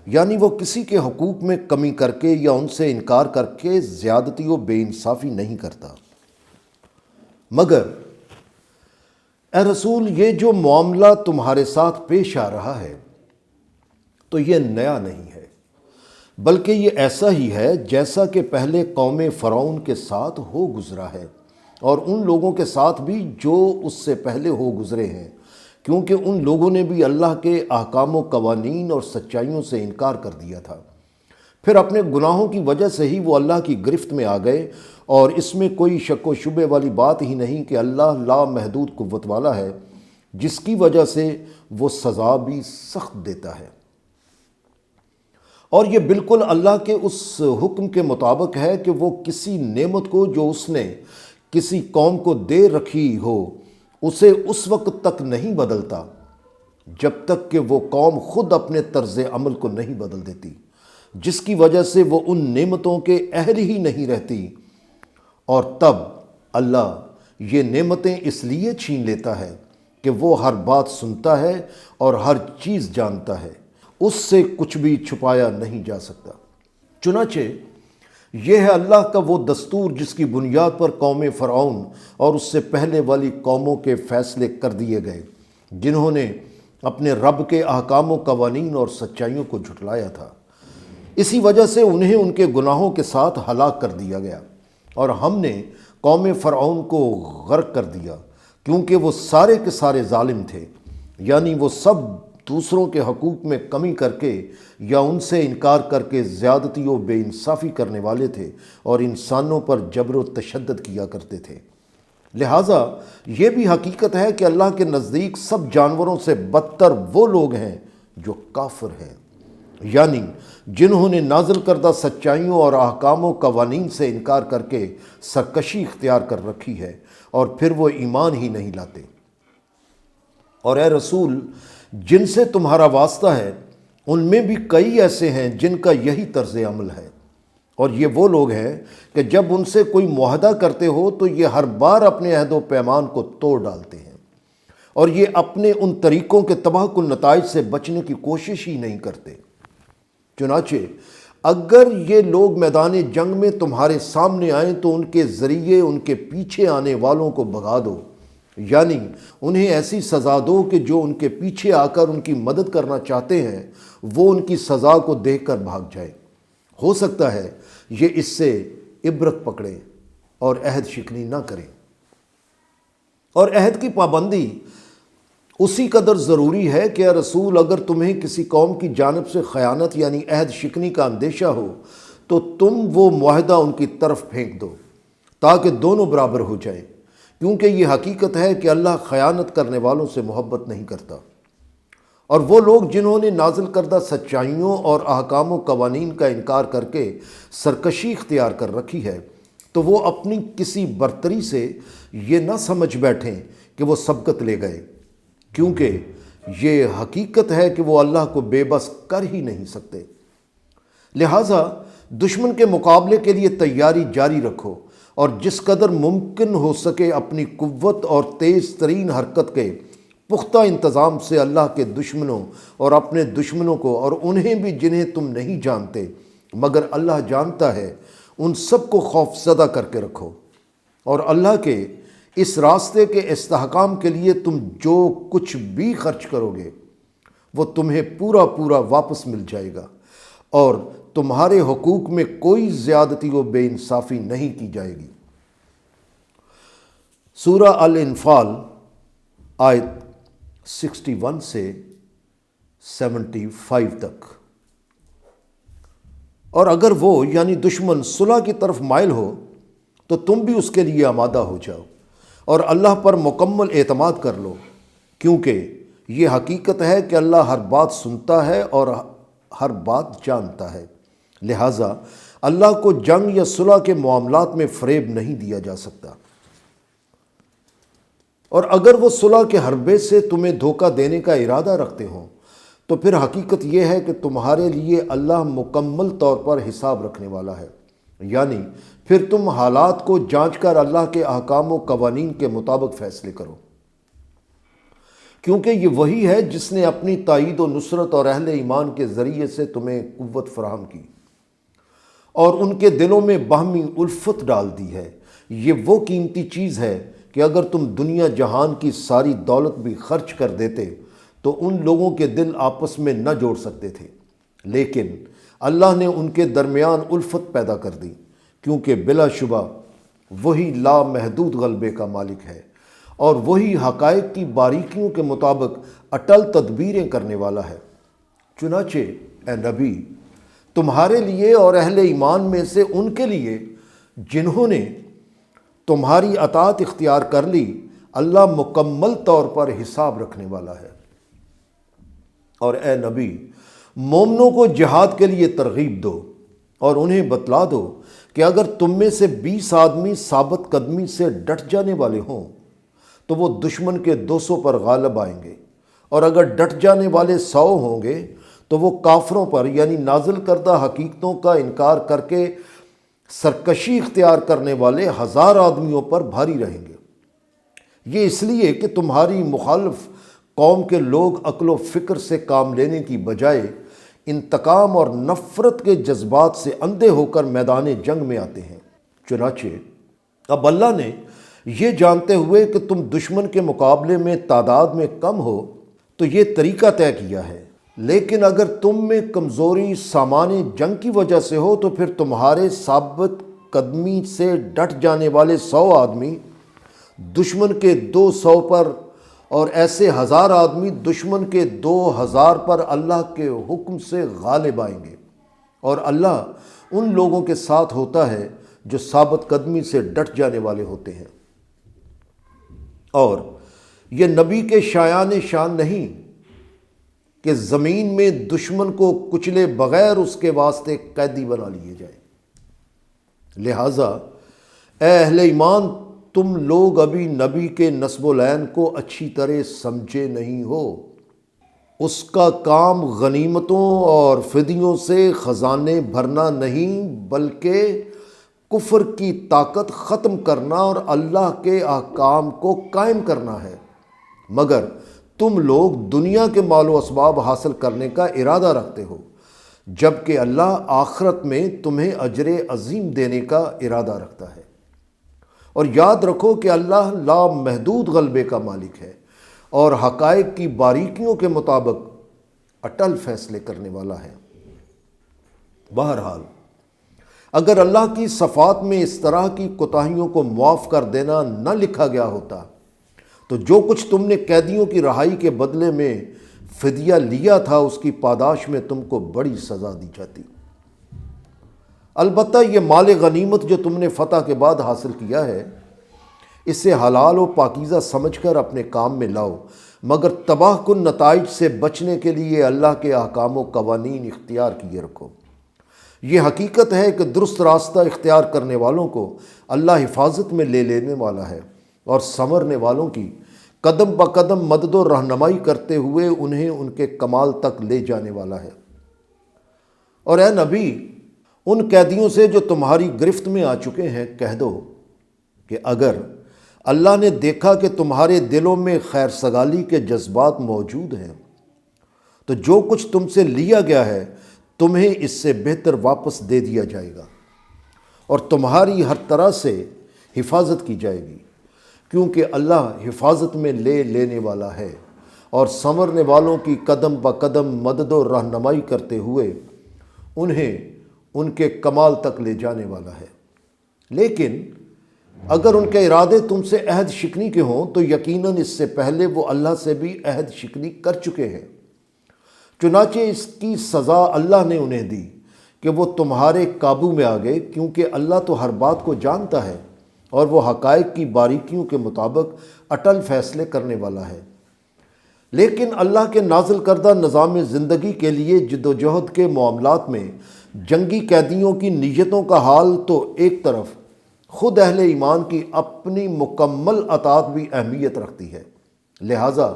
یعنی وہ کسی کے حقوق میں کمی کر کے یا ان سے انکار کر کے زیادتی و بے انصافی نہیں کرتا۔ مگر اے رسول، یہ جو معاملہ تمہارے ساتھ پیش آ رہا ہے تو یہ نیا نہیں ہے، بلکہ یہ ایسا ہی ہے جیسا کہ پہلے قوم فرعون کے ساتھ ہو گزرا ہے، اور ان لوگوں کے ساتھ بھی جو اس سے پہلے ہو گزرے ہیں، کیونکہ ان لوگوں نے بھی اللہ کے احکام و قوانین اور سچائیوں سے انکار کر دیا تھا۔ پھر اپنے گناہوں کی وجہ سے ہی وہ اللہ کی گرفت میں آ گئے، اور اس میں کوئی شک و شبے والی بات ہی نہیں کہ اللہ لامحدود قوت والا ہے، جس کی وجہ سے وہ سزا بھی سخت دیتا ہے۔ اور یہ بالکل اللہ کے اس حکم کے مطابق ہے کہ وہ کسی نعمت کو جو اس نے کسی قوم کو دے رکھی ہو اسے اس وقت تک نہیں بدلتا جب تک کہ وہ قوم خود اپنے طرز عمل کو نہیں بدل دیتی، جس کی وجہ سے وہ ان نعمتوں کے اہل ہی نہیں رہتی، اور تب اللہ یہ نعمتیں اس لیے چھین لیتا ہے کہ وہ ہر بات سنتا ہے اور ہر چیز جانتا ہے، اس سے کچھ بھی چھپایا نہیں جا سکتا۔ چنانچہ یہ ہے اللہ کا وہ دستور جس کی بنیاد پر قوم فرعون اور اس سے پہلے والی قوموں کے فیصلے کر دیے گئے، جنہوں نے اپنے رب کے احکام و قوانین اور سچائیوں کو جھٹلایا تھا۔ اسی وجہ سے انہیں ان کے گناہوں کے ساتھ ہلاک کر دیا گیا، اور ہم نے قوم فرعون کو غرق کر دیا، کیونکہ وہ سارے کے سارے ظالم تھے، یعنی وہ سب دوسروں کے حقوق میں کمی کر کے یا ان سے انکار کر کے زیادتی و بے انصافی کرنے والے تھے، اور انسانوں پر جبر و تشدد کیا کرتے تھے۔ لہٰذا یہ بھی حقیقت ہے کہ اللہ کے نزدیک سب جانوروں سے بدتر وہ لوگ ہیں جو کافر ہیں، یعنی جنہوں نے نازل کردہ سچائیوں اور احکام و قوانین سے انکار کر کے سرکشی اختیار کر رکھی ہے، اور پھر وہ ایمان ہی نہیں لاتے۔ اور اے رسول، جن سے تمہارا واسطہ ہے ان میں بھی کئی ایسے ہیں جن کا یہی طرز عمل ہے، اور یہ وہ لوگ ہیں کہ جب ان سے کوئی معاہدہ کرتے ہو تو یہ ہر بار اپنے عہد و پیمان کو توڑ ڈالتے ہیں، اور یہ اپنے ان طریقوں کے تباہ کن نتائج سے بچنے کی کوشش ہی نہیں کرتے۔ چنانچہ اگر یہ لوگ میدان جنگ میں تمہارے سامنے آئیں تو ان کے ذریعے ان کے پیچھے آنے والوں کو بھگا دو، یعنی انہیں ایسی سزا دو کہ جو ان کے پیچھے آ کر ان کی مدد کرنا چاہتے ہیں وہ ان کی سزا کو دیکھ کر بھاگ جائیں۔ ہو سکتا ہے یہ اس سے عبرت پکڑیں اور عہد شکنی نہ کریں۔ اور عہد کی پابندی اسی قدر ضروری ہے کہ اے رسول، اگر تمہیں کسی قوم کی جانب سے خیانت یعنی عہد شکنی کا اندیشہ ہو تو تم وہ معاہدہ ان کی طرف پھینک دو تاکہ دونوں برابر ہو جائیں، کیونکہ یہ حقیقت ہے کہ اللہ خیانت کرنے والوں سے محبت نہیں کرتا۔ اور وہ لوگ جنہوں نے نازل کردہ سچائیوں اور احکام و قوانین کا انکار کر کے سرکشی اختیار کر رکھی ہے، تو وہ اپنی کسی برتری سے یہ نہ سمجھ بیٹھیں کہ وہ سبقت لے گئے، کیونکہ یہ حقیقت ہے کہ وہ اللہ کو بے بس کر ہی نہیں سکتے۔ لہٰذا دشمن کے مقابلے کے لیے تیاری جاری رکھو، اور جس قدر ممکن ہو سکے اپنی قوت اور تیز ترین حرکت کے پختہ انتظام سے اللہ کے دشمنوں اور اپنے دشمنوں کو، اور انہیں بھی جنہیں تم نہیں جانتے مگر اللہ جانتا ہے، ان سب کو خوف زدہ کر کے رکھو، اور اللہ کے اس راستے کے استحکام کے لیے تم جو کچھ بھی خرچ کرو گے وہ تمہیں پورا پورا واپس مل جائے گا، اور تمہارے حقوق میں کوئی زیادتی و بے انصافی نہیں کی جائے گی۔ سورہ الانفال آیت 61 سے 75 تک۔ اور اگر وہ یعنی دشمن صلح کی طرف مائل ہو تو تم بھی اس کے لیے آمادہ ہو جاؤ اور اللہ پر مکمل اعتماد کر لو، کیونکہ یہ حقیقت ہے کہ اللہ ہر بات سنتا ہے اور ہر بات جانتا ہے۔ لہٰذا اللہ کو جنگ یا صلح کے معاملات میں فریب نہیں دیا جا سکتا، اور اگر وہ صلح کے حربے سے تمہیں دھوکہ دینے کا ارادہ رکھتے ہوں تو پھر حقیقت یہ ہے کہ تمہارے لیے اللہ مکمل طور پر حساب رکھنے والا ہے، یعنی پھر تم حالات کو جانچ کر اللہ کے احکام و قوانین کے مطابق فیصلے کرو، کیونکہ یہ وہی ہے جس نے اپنی تائید و نصرت اور اہل ایمان کے ذریعے سے تمہیں قوت فراہم کی اور ان کے دلوں میں باہمی الفت ڈال دی ہے۔ یہ وہ قیمتی چیز ہے کہ اگر تم دنیا جہان کی ساری دولت بھی خرچ کر دیتے تو ان لوگوں کے دل آپس میں نہ جوڑ سکتے تھے، لیکن اللہ نے ان کے درمیان الفت پیدا کر دی، کیونکہ بلا شبہ وہی لامحدود غلبے کا مالک ہے اور وہی حقائق کی باریکیوں کے مطابق اٹل تدبیریں کرنے والا ہے۔ چنانچہ اے نبی، تمہارے لیے اور اہل ایمان میں سے ان کے لیے جنہوں نے تمہاری اطاعت اختیار کر لی، اللہ مکمل طور پر حساب رکھنے والا ہے۔ اور اے نبی، مومنوں کو جہاد کے لیے ترغیب دو اور انہیں بتلا دو کہ اگر تم میں سے 20 آدمی ثابت قدمی سے ڈٹ جانے والے ہوں تو وہ دشمن کے 200 پر غالب آئیں گے، اور اگر ڈٹ جانے والے 100 ہوں گے تو وہ کافروں پر یعنی نازل کردہ حقیقتوں کا انکار کر کے سرکشی اختیار کرنے والے 1000 آدمیوں پر بھاری رہیں گے۔ یہ اس لیے کہ تمہاری مخالف قوم کے لوگ عقل و فکر سے کام لینے کی بجائے انتقام اور نفرت کے جذبات سے اندھے ہو کر میدان جنگ میں آتے ہیں۔ چنانچہ اب اللہ نے یہ جانتے ہوئے کہ تم دشمن کے مقابلے میں تعداد میں کم ہو تو یہ طریقہ طے کیا ہے، لیکن اگر تم میں کمزوری سامان جنگ کی وجہ سے ہو تو پھر تمہارے ثابت قدمی سے ڈٹ جانے والے 100 آدمی دشمن کے 200 پر اور ایسے 1000 آدمی دشمن کے 2000 پر اللہ کے حکم سے غالب آئیں گے، اور اللہ ان لوگوں کے ساتھ ہوتا ہے جو ثابت قدمی سے ڈٹ جانے والے ہوتے ہیں۔ اور یہ نبی کے شایان شان نہیں کہ زمین میں دشمن کو کچلے بغیر اس کے واسطے قیدی بنا لیے جائیں۔ لہٰذا اے اہل ایمان، تم لوگ ابھی نبی کے نسب العین کو اچھی طرح سمجھے نہیں ہو۔ اس کا کام غنیمتوں اور فدیوں سے خزانے بھرنا نہیں، بلکہ کفر کی طاقت ختم کرنا اور اللہ کے احکام کو قائم کرنا ہے، مگر تم لوگ دنیا کے مال و اسباب حاصل کرنے کا ارادہ رکھتے ہو، جبکہ اللہ آخرت میں تمہیں اجر عظیم دینے کا ارادہ رکھتا ہے۔ اور یاد رکھو کہ اللہ لامحدود غلبے کا مالک ہے اور حقائق کی باریکیوں کے مطابق اٹل فیصلے کرنے والا ہے۔ بہرحال اگر اللہ کی صفات میں اس طرح کی کوتاہیوں کو معاف کر دینا نہ لکھا گیا ہوتا تو جو کچھ تم نے قیدیوں کی رہائی کے بدلے میں فدیہ لیا تھا اس کی پاداش میں تم کو بڑی سزا دی جاتی۔ البتہ یہ مال غنیمت جو تم نے فتح کے بعد حاصل کیا ہے، اسے حلال و پاکیزہ سمجھ کر اپنے کام میں لاؤ، مگر تباہ کن نتائج سے بچنے کے لیے اللہ کے احکام و قوانین اختیار کیے رکھو۔ یہ حقیقت ہے کہ درست راستہ اختیار کرنے والوں کو اللہ حفاظت میں لے لینے والا ہے اور سنورنے والوں کی قدم بہ قدم مدد و رہنمائی کرتے ہوئے انہیں ان کے کمال تک لے جانے والا ہے۔ اور اے نبی، ان قیدیوں سے جو تمہاری گرفت میں آ چکے ہیں کہہ دو کہ اگر اللہ نے دیکھا کہ تمہارے دلوں میں خیر سگالی کے جذبات موجود ہیں تو جو کچھ تم سے لیا گیا ہے تمہیں اس سے بہتر واپس دے دیا جائے گا، اور تمہاری ہر طرح سے حفاظت کی جائے گی، کیونکہ اللہ حفاظت میں لے لینے والا ہے اور سنورنے والوں کی قدم بہ قدم مدد و رہنمائی کرتے ہوئے انہیں ان کے کمال تک لے جانے والا ہے۔ لیکن اگر ان کے ارادے تم سے عہد شکنی کے ہوں تو یقیناً اس سے پہلے وہ اللہ سے بھی عہد شکنی کر چکے ہیں۔ چنانچہ اس کی سزا اللہ نے انہیں دی کہ وہ تمہارے قابو میں آ گئے، کیونکہ اللہ تو ہر بات کو جانتا ہے اور وہ حقائق کی باریکیوں کے مطابق اٹل فیصلے کرنے والا ہے۔ لیکن اللہ کے نازل کردہ نظام زندگی کے لیے جد و جہد کے معاملات میں جنگی قیدیوں کی نیتوں کا حال تو ایک طرف، خود اہل ایمان کی اپنی مکمل اطاعت بھی اہمیت رکھتی ہے۔ لہٰذا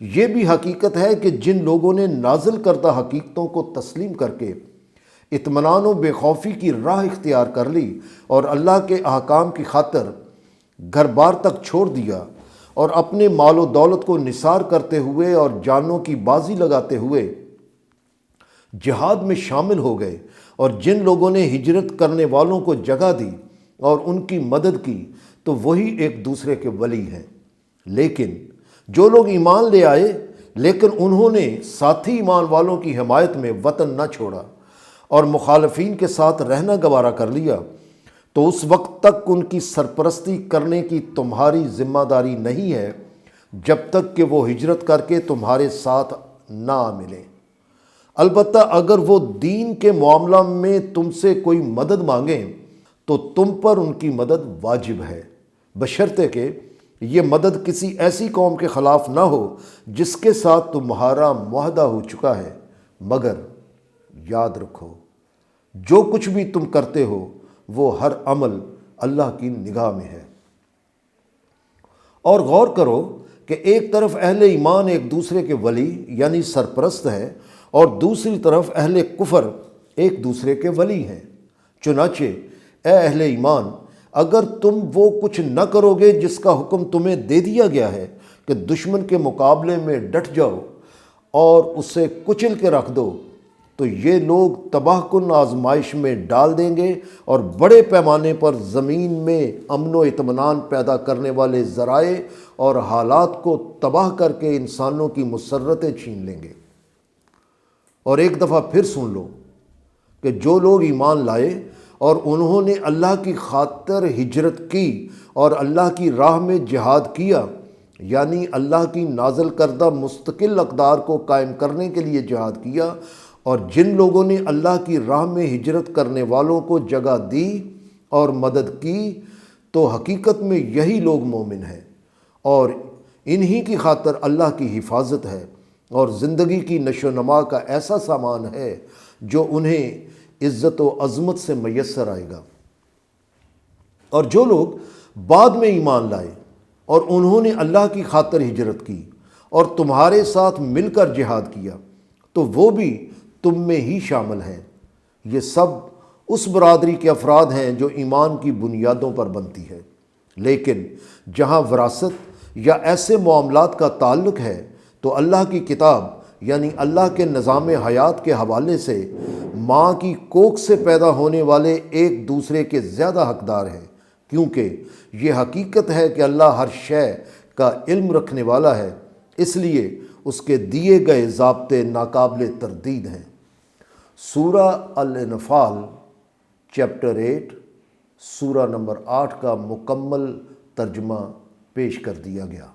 یہ بھی حقیقت ہے کہ جن لوگوں نے نازل کردہ حقیقتوں کو تسلیم کر کے اطمینان و بے خوفی کی راہ اختیار کر لی اور اللہ کے احکام کی خاطر گھر بار تک چھوڑ دیا اور اپنے مال و دولت کو نثار کرتے ہوئے اور جانوں کی بازی لگاتے ہوئے جہاد میں شامل ہو گئے، اور جن لوگوں نے ہجرت کرنے والوں کو جگہ دی اور ان کی مدد کی تو وہی ایک دوسرے کے ولی ہیں۔ لیکن جو لوگ ایمان لے آئے لیکن انہوں نے ساتھی ایمان والوں کی حمایت میں وطن نہ چھوڑا اور مخالفین کے ساتھ رہنا گوارا کر لیا، تو اس وقت تک ان کی سرپرستی کرنے کی تمہاری ذمہ داری نہیں ہے جب تک کہ وہ ہجرت کر کے تمہارے ساتھ نہ آ ملیں۔ البتہ اگر وہ دین کے معاملہ میں تم سے کوئی مدد مانگیں تو تم پر ان کی مدد واجب ہے، بشرطے کہ یہ مدد کسی ایسی قوم کے خلاف نہ ہو جس کے ساتھ تمہارا معاہدہ ہو چکا ہے۔ مگر یاد رکھو، جو کچھ بھی تم کرتے ہو وہ ہر عمل اللہ کی نگاہ میں ہے۔ اور غور کرو کہ ایک طرف اہل ایمان ایک دوسرے کے ولی یعنی سرپرست ہیں، اور دوسری طرف اہل کفر ایک دوسرے کے ولی ہیں۔ چنانچہ اے اہل ایمان، اگر تم وہ کچھ نہ کرو گے جس کا حکم تمہیں دے دیا گیا ہے کہ دشمن کے مقابلے میں ڈٹ جاؤ اور اسے کچل کے رکھ دو، تو یہ لوگ تباہ کن آزمائش میں ڈال دیں گے اور بڑے پیمانے پر زمین میں امن و اطمینان پیدا کرنے والے ذرائع اور حالات کو تباہ کر کے انسانوں کی مسرتیں چھین لیں گے۔ اور ایک دفعہ پھر سن لو کہ جو لوگ ایمان لائے اور انہوں نے اللہ کی خاطر ہجرت کی اور اللہ کی راہ میں جہاد کیا، یعنی اللہ کی نازل کردہ مستقل اقدار کو قائم کرنے کے لیے جہاد کیا، اور جن لوگوں نے اللہ کی راہ میں ہجرت کرنے والوں کو جگہ دی اور مدد کی، تو حقیقت میں یہی لوگ مومن ہیں، اور انہی کی خاطر اللہ کی حفاظت ہے اور زندگی کی نشو و نما کا ایسا سامان ہے جو انہیں عزت و عظمت سے میسر آئے گا۔ اور جو لوگ بعد میں ایمان لائے اور انہوں نے اللہ کی خاطر ہجرت کی اور تمہارے ساتھ مل کر جہاد کیا، تو وہ بھی تم میں ہی شامل ہیں۔ یہ سب اس برادری کے افراد ہیں جو ایمان کی بنیادوں پر بنتی ہے۔ لیکن جہاں وراثت یا ایسے معاملات کا تعلق ہے تو اللہ کی کتاب یعنی اللہ کے نظام حیات کے حوالے سے ماں کی کوکھ سے پیدا ہونے والے ایک دوسرے کے زیادہ حقدار ہیں، کیونکہ یہ حقیقت ہے کہ اللہ ہر شے کا علم رکھنے والا ہے، اس لیے اس کے دیے گئے ضابطے ناقابل تردید ہیں۔ سورہ الانفال چیپٹر 8 سورہ نمبر 8 کا مکمل ترجمہ پیش کر دیا گیا۔